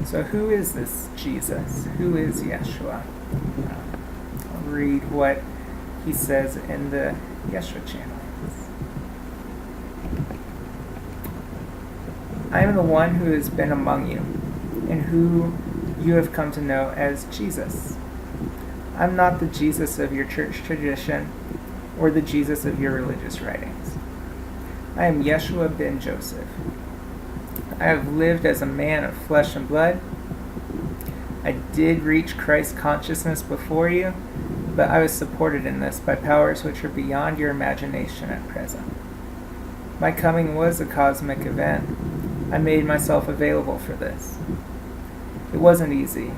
So who is this Jesus? Who is Yeshua? I'll read what he says in the Yeshua channel. I am the one who has been among you, and who you have come to know as Jesus. I'm not the Jesus of your church tradition, or the Jesus of your religious writings. I am Yeshua ben Joseph. I have lived as a man of flesh and blood. I did reach Christ consciousness before you, but I was supported in this by powers which are beyond your imagination at present. My coming was a cosmic event. I made myself available for this. It wasn't easy.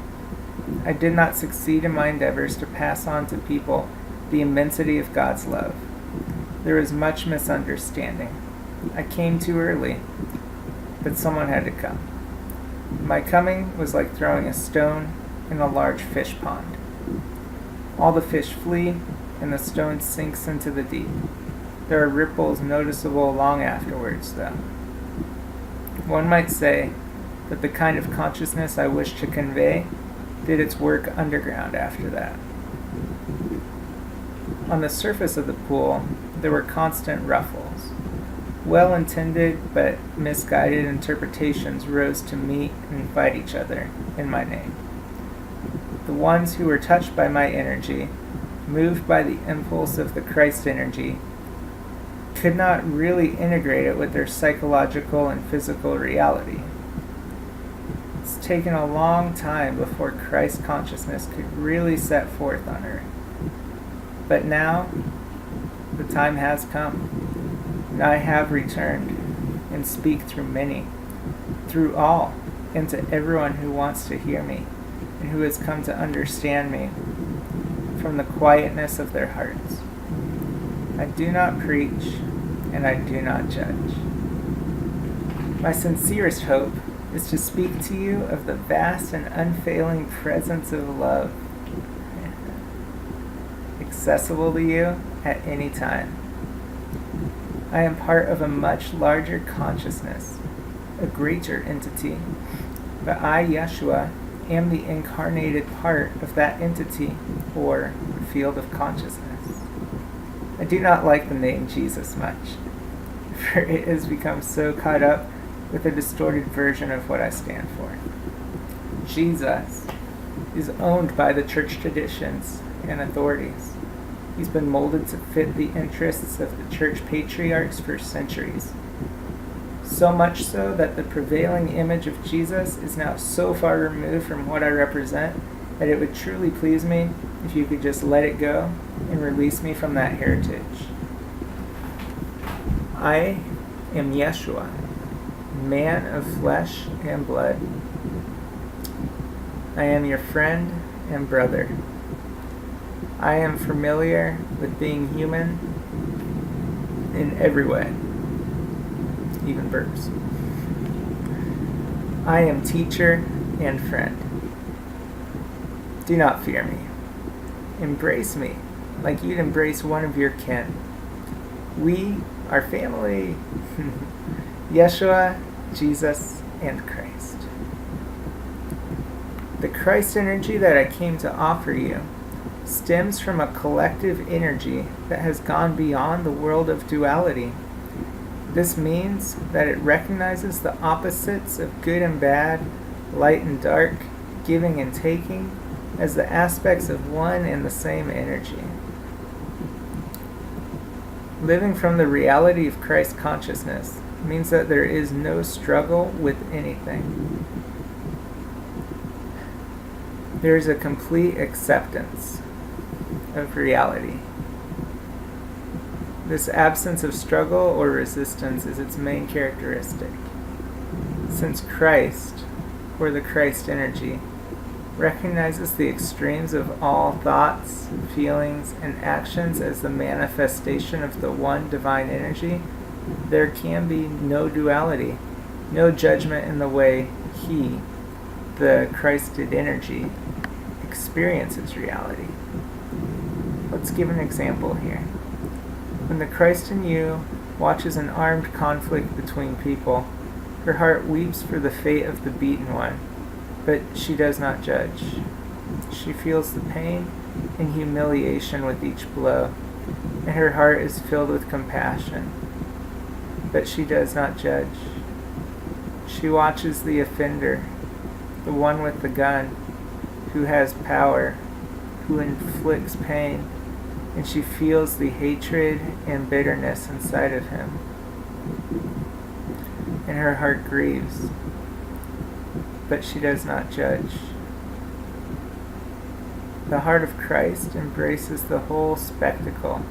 I did not succeed in my endeavors to pass on to people the immensity of God's love. There was much misunderstanding. I came too early, but someone had to come. My coming was like throwing a stone in a large fish pond. All the fish flee, and the stone sinks into the deep. There are ripples noticeable long afterwards, though. One might say that the kind of consciousness I wished to convey did its work underground after that. On the surface of the pool, there were constant ruffles. Well-intended but misguided interpretations rose to meet and fight each other in my name. The ones who were touched by my energy, moved by the impulse of the Christ energy, could not really integrate it with their psychological and physical reality. It's taken a long time before Christ consciousness could really set forth on earth. But now, the time has come, and I have returned and speak through many, through all, and to everyone who wants to hear me and who has come to understand me from the quietness of their hearts. I do not preach, and I do not judge. My sincerest hope is to speak to you of the vast and unfailing presence of love, accessible to you at any time. I am part of a much larger consciousness, a greater entity, but I, Yeshua, am the incarnated part of that entity, or field of consciousness. I do not like the name Jesus much, for it has become so caught up with a distorted version of what I stand for. Jesus is owned by the church traditions and authorities. He's been molded to fit the interests of the church patriarchs for centuries. So much so that the prevailing image of Jesus is now so far removed from what I represent that it would truly please me if you could just let it go and release me from that heritage. I am Yeshua, man of flesh and blood. I am your friend and brother. I am familiar with being human in every way, even burps. I am teacher and friend. Do not fear me. Embrace me like you'd embrace one of your kin. We are family. Yeshua, Jesus, and Christ. The Christ energy that I came to offer you stems from a collective energy that has gone beyond the world of duality. This means that it recognizes the opposites of good and bad, light and dark, giving and taking, as the aspects of one and the same energy. Living from the reality of Christ consciousness means that there is no struggle with anything. There is a complete acceptance of reality. This absence of struggle or resistance is its main characteristic. Since Christ, or the Christ energy, recognizes the extremes of all thoughts, feelings, and actions as the manifestation of the one divine energy, there can be no duality, no judgment in the way he, the Christed energy, experiences reality. Let's give an example here. When the Christ in you watches an armed conflict between people, her heart weeps for the fate of the beaten one, but she does not judge. She feels the pain and humiliation with each blow, and her heart is filled with compassion, but she does not judge. She watches the offender, the one with the gun, who has power, who inflicts pain, and she feels the hatred and bitterness inside of him. And her heart grieves, but she does not judge. The heart of Christ embraces the whole spectacle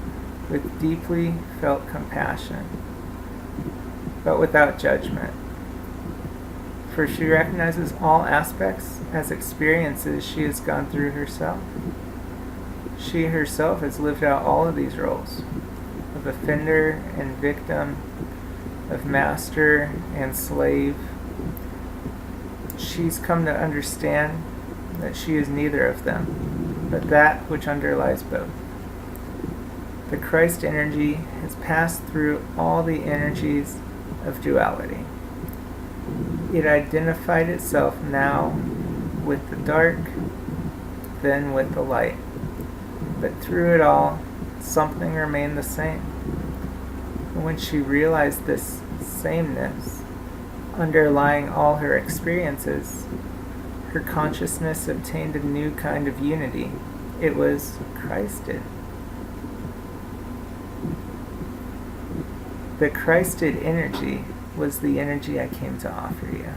with deeply felt compassion, but without judgment. For she recognizes all aspects as experiences she has gone through herself. She herself has lived out all of these roles of offender and victim, of master and slave. She's come to understand that she is neither of them, but that which underlies both. The Christ energy has passed through all the energies of duality. It identified itself now with the dark, then with the light. But through it all, something remained the same. And when she realized this sameness underlying all her experiences, her consciousness obtained a new kind of unity. It was Christed. The Christed energy was the energy I came to offer you.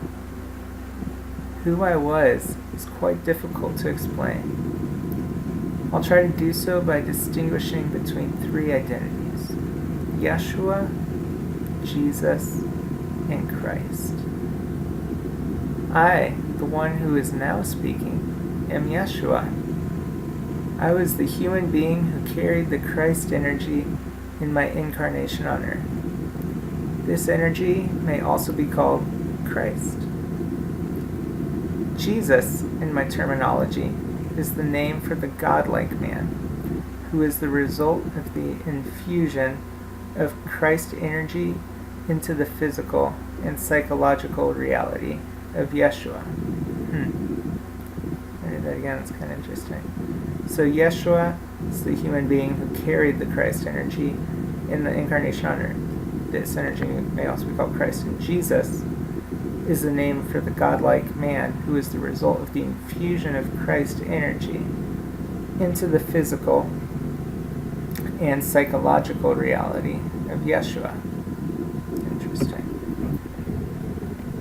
Who I was is quite difficult to explain. I'll try to do so by distinguishing between three identities: Jeshua, Jesus, and Christ. I, the one who is now speaking, am Jeshua. I was the human being who carried the Christ energy in my incarnation on earth. This energy may also be called Christ. Jesus, in my terminology, is the name for the godlike man, who is the result of the infusion of Christ energy into the physical and psychological reality of Jeshua. I did that again, it's kind of interesting. So Jeshua is the human being who carried the Christ energy in the incarnation on earth. This energy may also be called Christ. And Jesus is the name for the godlike man who is the result of the infusion of Christ energy into the physical and psychological reality of Jeshua. Interesting.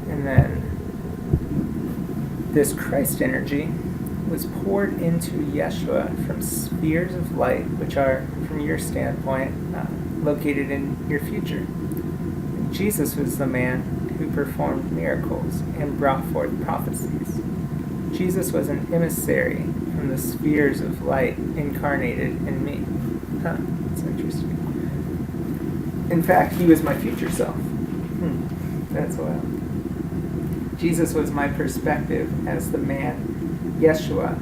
And then this Christ energy was poured into Jeshua from spheres of light, which are, from your standpoint, located in your future. Jesus was the man who performed miracles and brought forth prophecies. Jesus was an emissary from the spheres of light incarnated in me. That's interesting. In fact, he was my future self. That's wild. Jesus was my perspective as the man, Jeshua,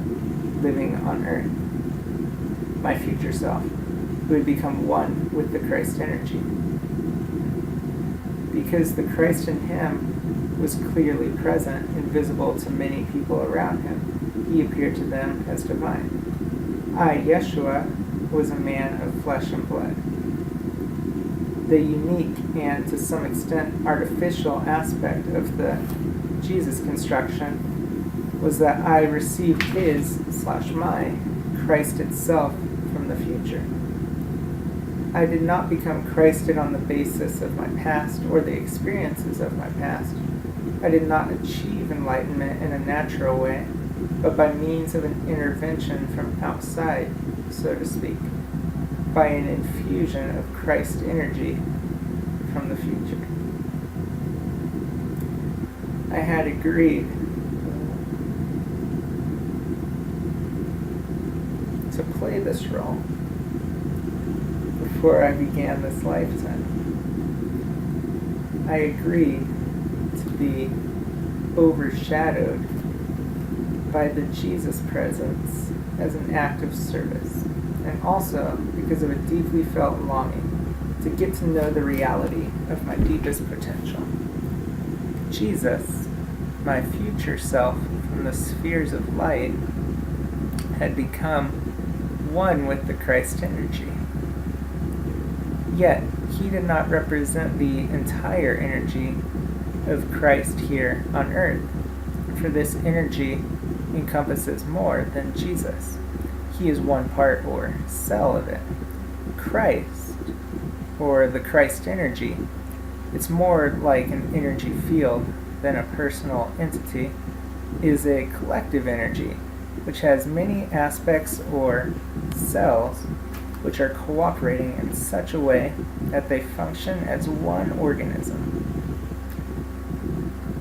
living on earth. My future self, who had become one with the Christ energy. Because the Christ in him was clearly present and visible to many people around him, he appeared to them as divine. I, Jeshua, was a man of flesh and blood. The unique and, to some extent, artificial aspect of the Jesus construction was that I received his/my Christ itself from the future. I did not become Christed on the basis of my past or the experiences of my past. I did not achieve enlightenment in a natural way, but by means of an intervention from outside, so to speak, by an infusion of Christ energy from the future. I had agreed to play this role before I began this lifetime. I agreed to be overshadowed by the Jesus presence as an act of service, and also because of a deeply felt longing to get to know the reality of my deepest potential. Jesus my future self from the spheres of light had become one with the Christ energy. Yet, he did not represent the entire energy of Christ here on earth, for this energy encompasses more than Jesus. He is one part or cell of it. Christ, or the Christ energy, it's more like an energy field than a personal entity, is a collective energy which has many aspects or cells which are cooperating in such a way that they function as one organism.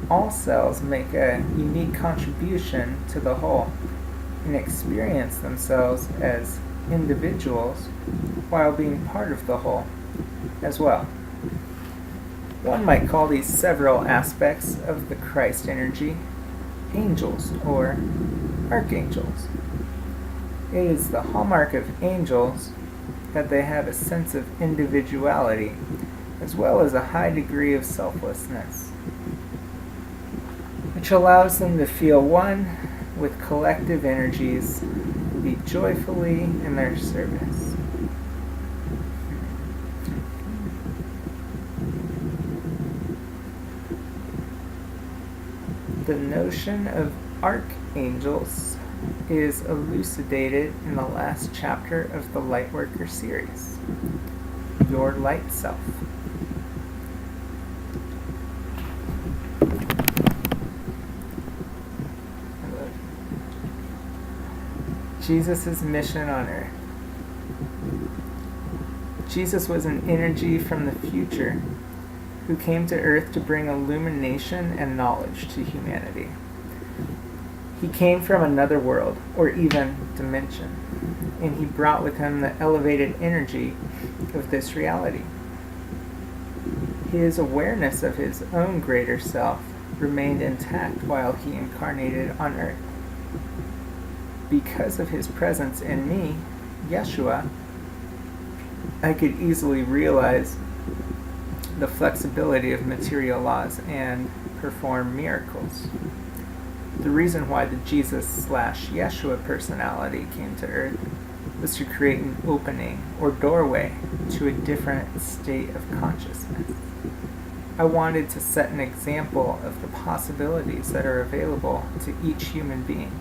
All cells make a unique contribution to the whole and experience themselves as individuals while being part of the whole as well. One might call these several aspects of the Christ energy angels or archangels. It is the hallmark of angels that they have a sense of individuality as well as a high degree of selflessness, which allows them to feel one with collective energies and be joyfully in their service. The notion of archangels is elucidated in the last chapter of the Lightworker series, Your Light Self. Jesus' mission on earth. Jesus was an energy from the future who came to earth to bring illumination and knowledge to humanity. He came from another world, or even dimension, and he brought with him the elevated energy of this reality. His awareness of his own greater self remained intact while he incarnated on earth. Because of his presence in me, Jeshua, I could easily realize the flexibility of material laws and perform miracles. The reason why the Jesus/Yeshua personality came to earth was to create an opening or doorway to a different state of consciousness. I wanted to set an example of the possibilities that are available to each human being.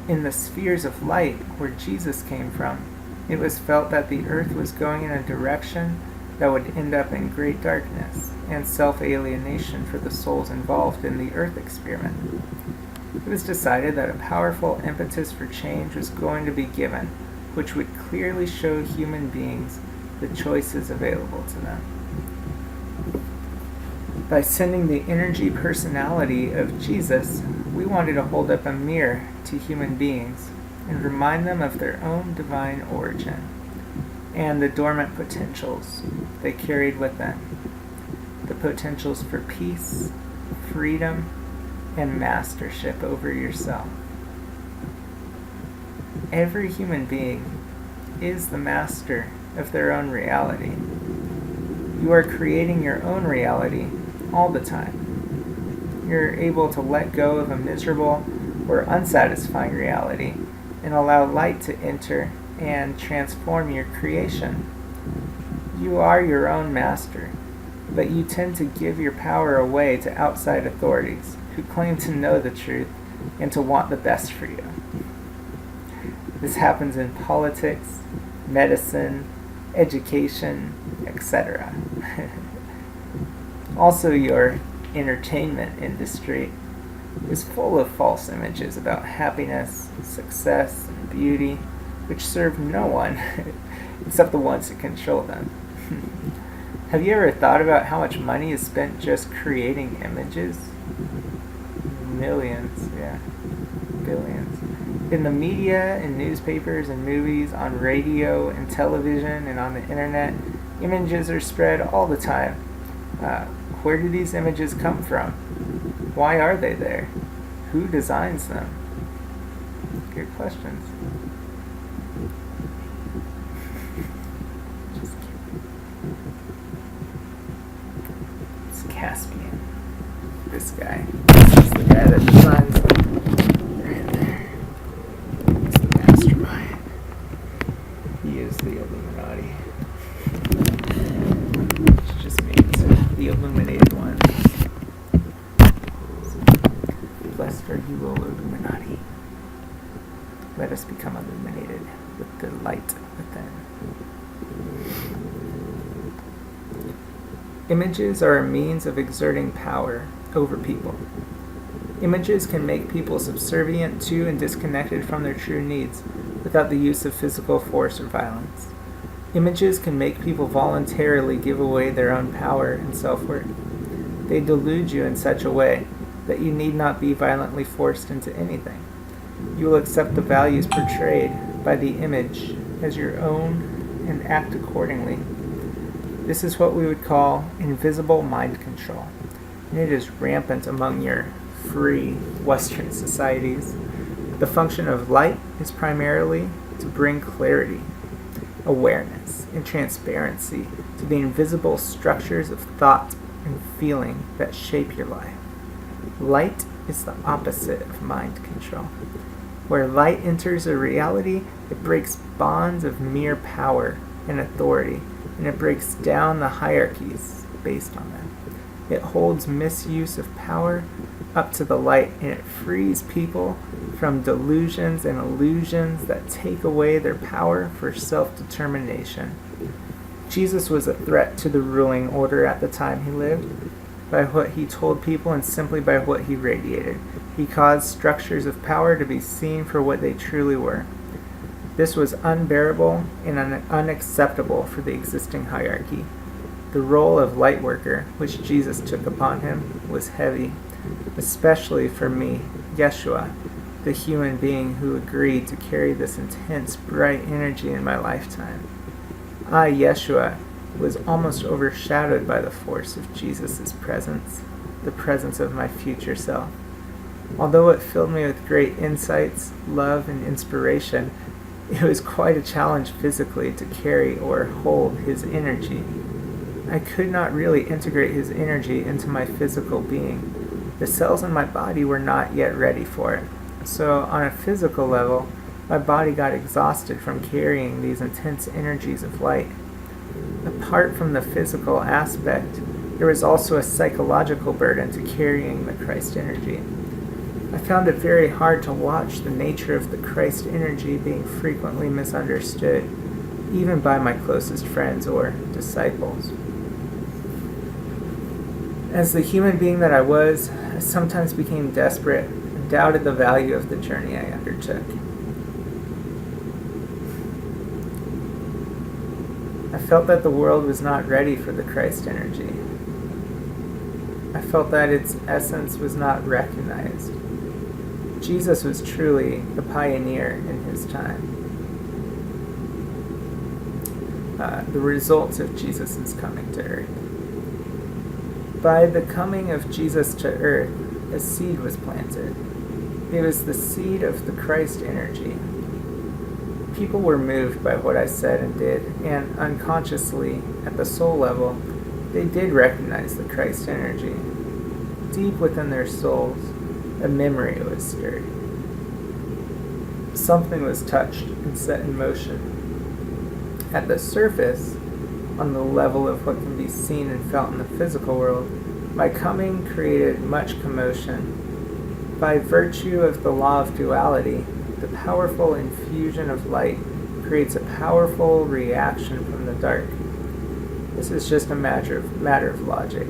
In the spheres of light where Jesus came from, it was felt that the earth was going in a direction that would end up in great darkness and self-alienation for the souls involved in the earth experiment. It was decided that a powerful impetus for change was going to be given, which would clearly show human beings the choices available to them. By sending the energy personality of Jesus, we wanted to hold up a mirror to human beings and remind them of their own divine origin and the dormant potentials they carried within. The potentials for peace, freedom, and mastership over yourself. Every human being is the master of their own reality. You are creating your own reality all the time. You're able to let go of a miserable or unsatisfying reality and allow light to enter and transform your creation. You are your own master, but you tend to give your power away to outside authorities who claim to know the truth and to want the best for you. This happens in politics, medicine, education, etc. Also, your entertainment industry is full of false images about happiness, success, and beauty, which serve no one except the ones who control them. Have you ever thought about how much money is spent just creating images? Millions, yeah, billions. In the media, in newspapers and movies, on radio and television, and on the internet, images are spread all the time. Where do these images come from? Why are they there? Who designs them? Good questions. Just kidding. It's Caspian. this guy. This is the guy that designs right there. It's the mastermind. He is the Illuminati. Which just means the illuminated ones. Blessed are you, O Illuminati. Let us become illuminated with the light within. Images are a means of exerting power over people. Images can make people subservient to and disconnected from their true needs without the use of physical force or violence. Images can make people voluntarily give away their own power and self-worth. They delude you in such a way that you need not be violently forced into anything. You will accept the values portrayed by the image as your own and act accordingly. This is what we would call invisible mind control, and it is rampant among your free Western societies. The function of light is primarily to bring clarity, awareness, and transparency to the invisible structures of thought and feeling that shape your life. Light is the opposite of mind control. Where light enters a reality, it breaks bonds of mere power and authority, and it breaks down the hierarchies based on them. It holds misuse of power up to the light, and it frees people from delusions and illusions that take away their power for self-determination. Jesus was a threat to the ruling order at the time he lived, by what he told people and simply by what he radiated. He caused structures of power to be seen for what they truly were. This was unbearable and unacceptable for the existing hierarchy. The role of light worker, which Jesus took upon him, was heavy, especially for me, Jeshua, the human being who agreed to carry this intense, bright energy in my lifetime. I, Jeshua, was almost overshadowed by the force of Jesus' presence, the presence of my future self. Although it filled me with great insights, love, and inspiration, it was quite a challenge physically to carry or hold his energy. I could not really integrate his energy into my physical being. The cells in my body were not yet ready for it. So on a physical level, my body got exhausted from carrying these intense energies of light. Apart from the physical aspect, there was also a psychological burden to carrying the Christ energy. I found it very hard to watch the nature of the Christ energy being frequently misunderstood, even by my closest friends or disciples. As the human being that I was, I sometimes became desperate and doubted the value of the journey I undertook. I felt that the world was not ready for the Christ energy. I felt that its essence was not recognized. Jesus was truly the pioneer in his time. The results of Jesus' coming to earth. By the coming of Jesus to earth, a seed was planted. It was the seed of the Christ energy. People were moved by what I said and did, and unconsciously, at the soul level, they did recognize the Christ energy. Deep within their souls, a memory was stirred. Something was touched and set in motion. At the surface, on the level of what can be seen and felt in the physical world, my coming created much commotion. By virtue of the law of duality, the powerful infusion of light creates a powerful reaction from the dark. This is just a matter of logic.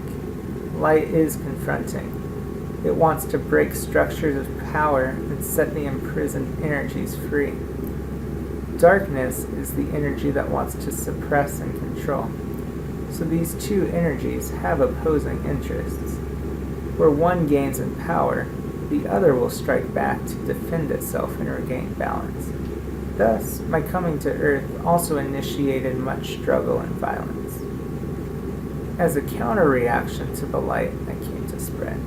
Light is confronting. It wants to break structures of power and set the imprisoned energies free. Darkness is the energy that wants to suppress and control. So these two energies have opposing interests. Where one gains in power, the other will strike back to defend itself and regain balance. Thus, my coming to earth also initiated much struggle and violence. As a counter-reaction to the light I came to spread.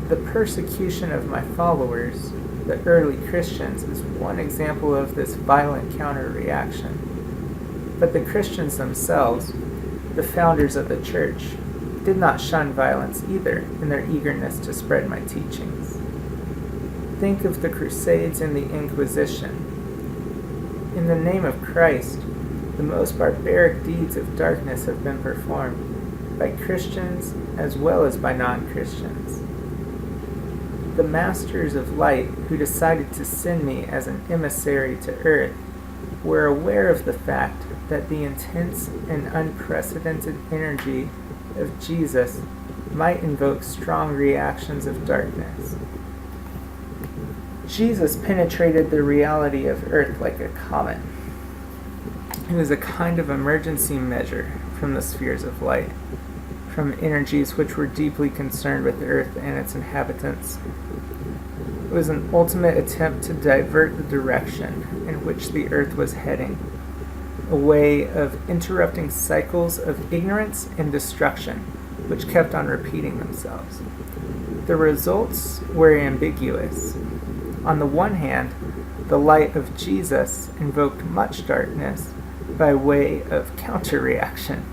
The persecution of my followers, the early Christians, is one example of this violent counter-reaction. But the Christians themselves, the founders of the church, did not shun violence either in their eagerness to spread my teachings. Think of the Crusades and the Inquisition. In the name of Christ, the most barbaric deeds of darkness have been performed by Christians as well as by non-Christians. The masters of light who decided to send me as an emissary to earth were aware of the fact that the intense and unprecedented energy of Jesus might invoke strong reactions of darkness. Jesus penetrated the reality of earth like a comet. It was a kind of emergency measure from the spheres of light, from energies which were deeply concerned with earth and its inhabitants. It was an ultimate attempt to divert the direction in which the earth was heading, a way of interrupting cycles of ignorance and destruction which kept on repeating themselves. The results were ambiguous. On the one hand, the light of Jesus invoked much darkness by way of counter-reaction.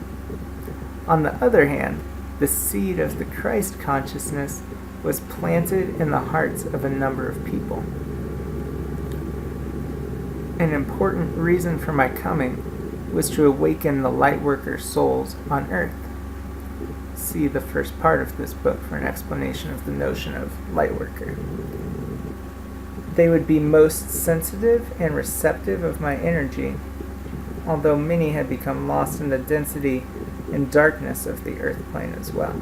On the other hand, the seed of the Christ consciousness was planted in the hearts of a number of people. An important reason for my coming was to awaken the lightworker souls on earth. See the first part of this book for an explanation of the notion of lightworker. They would be most sensitive and receptive of my energy, although many had become lost in the density and darkness of the earth plane as well.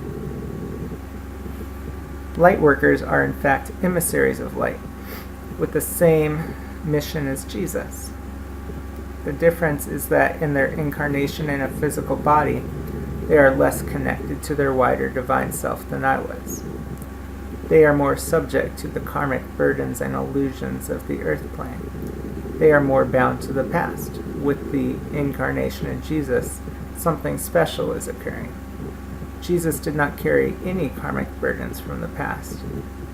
Lightworkers are in fact emissaries of light, with the same mission as Jesus. The difference is that in their incarnation in a physical body, they are less connected to their wider divine self than I was. They are more subject to the karmic burdens and illusions of the earth plane. They are more bound to the past. With the incarnation in Jesus, something special is occurring. Jesus did not carry any karmic burdens from the past,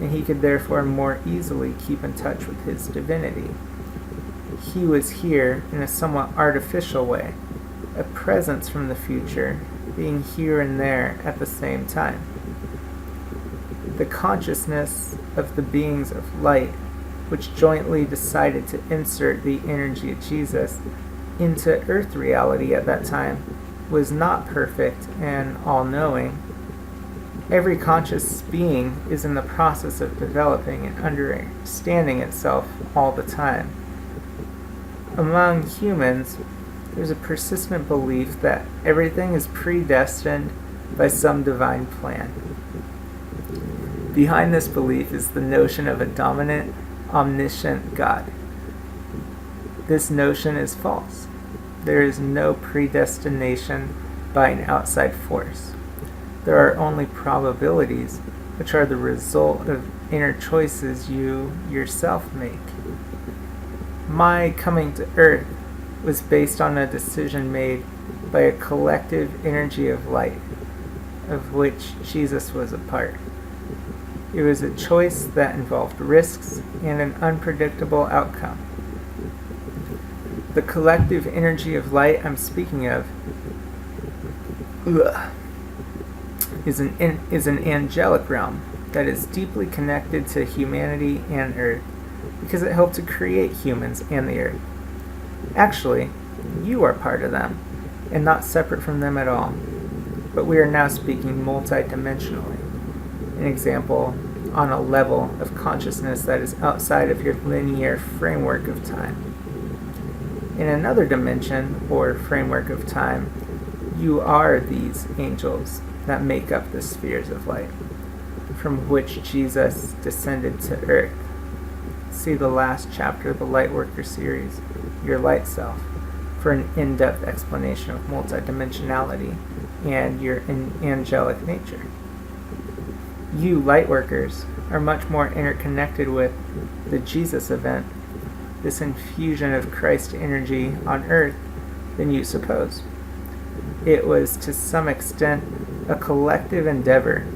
and he could therefore more easily keep in touch with his divinity. He was here in a somewhat artificial way, a presence from the future, being here and there at the same time. The consciousness of the beings of light, which jointly decided to insert the energy of Jesus into earth reality at that time, was not perfect and all-knowing. Every conscious being is in the process of developing and understanding itself all the time. Among humans, there's a persistent belief that everything is predestined by some divine plan. Behind this belief is the notion of a dominant, omniscient God. This notion is false. There is no predestination by an outside force. There are only probabilities, which are the result of inner choices you yourself make. My coming to earth was based on a decision made by a collective energy of light, of which Jesus was a part. It was a choice that involved risks and an unpredictable outcome. The collective energy of light I'm speaking of is an angelic realm that is deeply connected to humanity and earth because it helped to create humans and the earth. Actually, you are part of them and not separate from them at all. But we are now speaking multidimensionally. An example on a level of consciousness that is outside of your linear framework of time. In another dimension or framework of time, you are these angels that make up the spheres of light, from which Jesus descended to earth. See the last chapter of the Lightworker series, Your Light Self, for an in-depth explanation of multidimensionality and your angelic nature. You Lightworkers are much more interconnected with the Jesus event, this infusion of Christ energy on earth, than you suppose. It was to some extent a collective endeavor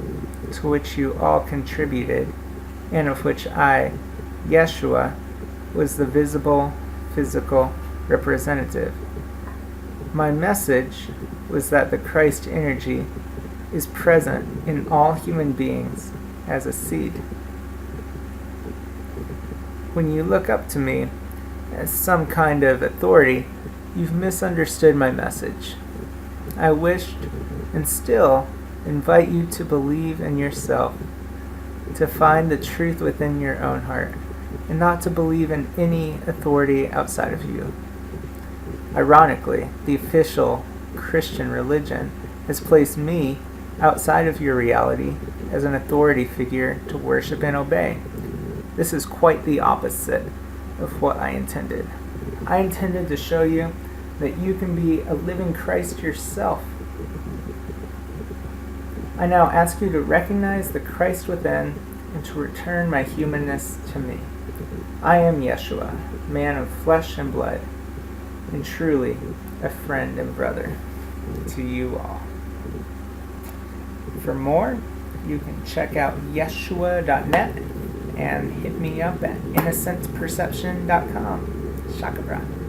to which you all contributed, and of which I, Jeshua, was the visible, physical representative. My message was that the Christ energy is present in all human beings as a seed. When you look up to me as some kind of authority, you've misunderstood my message. I wished, and still invite you to believe in yourself, to find the truth within your own heart, and not to believe in any authority outside of you. Ironically, the official Christian religion has placed me outside of your reality as an authority figure to worship and obey. This is quite the opposite of what I intended. I intended to show you that you can be a living Christ yourself. I now ask you to recognize the Christ within and to return my humanness to me. I am Jeshua, man of flesh and blood, and truly a friend and brother to you all. For more, you can check out yeshua.net and hit me up at innocentperception.com. Shakabra.